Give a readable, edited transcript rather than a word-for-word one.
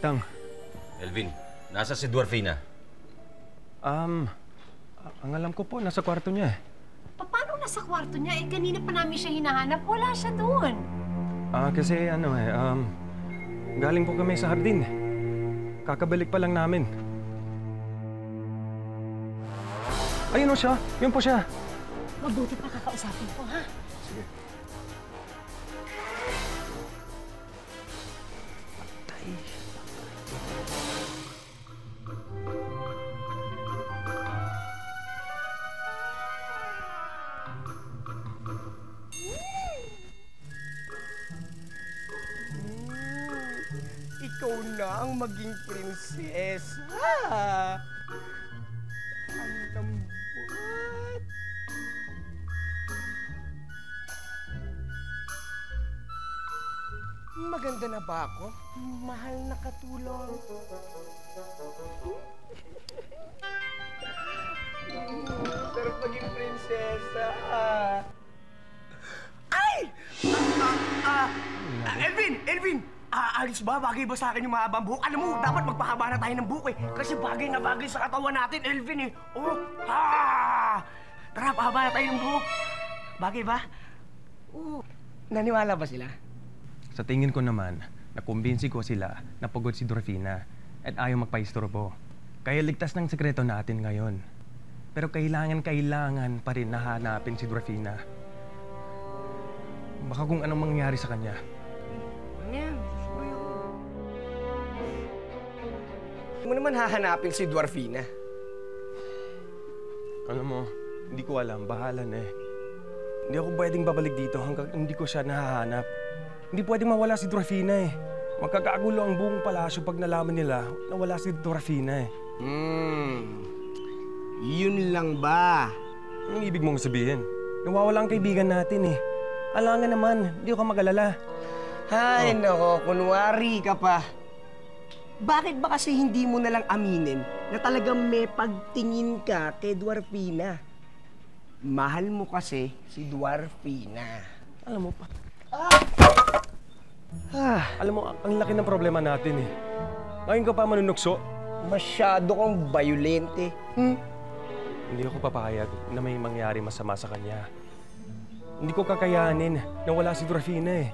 Tang. Elvin, nasa si Dwarfina? Ang alam ko po, nasa kwarto niya eh. Paano nasa kwarto niya? Eh, kanina pa namin siya hinahanap. Wala siya doon. Kasi galing po kami sa hardin. Kakabalik pa lang namin. Ayun o siya. Yun po siya. Mabuti pa kakausapin ko, ha? Sige. Patay. Ikaw na ang maging prinsesa. Ang lambot. Maganda na ba ako? Mahal na katulong. Sarap maging prinsesa. Ay! Elvin! Alis ba? Bagay ba sa akin yung mahabang buhok? Alam mo, dapat magpahaba na tayo ng buhok eh. Kasi bagay na bagay sa katawan natin, Elvin eh. Oh! Tara, pahaba na tayo ng buhok. Bagay ba? Naniwala ba sila? Sa tingin ko naman, nakumbinsi ko sila na pagod si Dwarfina at ayaw magpaistorbo. Kaya ligtas ng sekreto natin ngayon. Pero kailangan pa rin nahanapin si Dwarfina. Baka kung anong mangyari sa kanya. Ano yan? Hindi mo naman hahanapin si Dwarfina. Alam mo, hindi ko alam. Bahala na eh. Hindi ako pwedeng babalik dito hanggang hindi ko siya nahahanap. Hindi pwedeng mawala si Dwarfina eh. Magkakagulo ang buong palasyo pag nalaman nila na wala si Dwarfina eh. Yun lang ba? Anong ibig mong sabihin? Nawawala ang kaibigan natin eh. Alangan naman, hindi ko mag-alala. Ay, nako, kunwari ka pa. Bakit ba kasi hindi mo nalang aminin na talagang may pagtingin ka kay Dwarfina? Mahal mo kasi si Dwarfina. Alam mo pa. Alam mo, ang laki ng problema natin eh. Ngayon ka pa manunukso? Masyado kang bayolente. Hindi ako papayag na may mangyari masama sa kanya. Hindi ko kakayanin na wala si Dwarfina eh.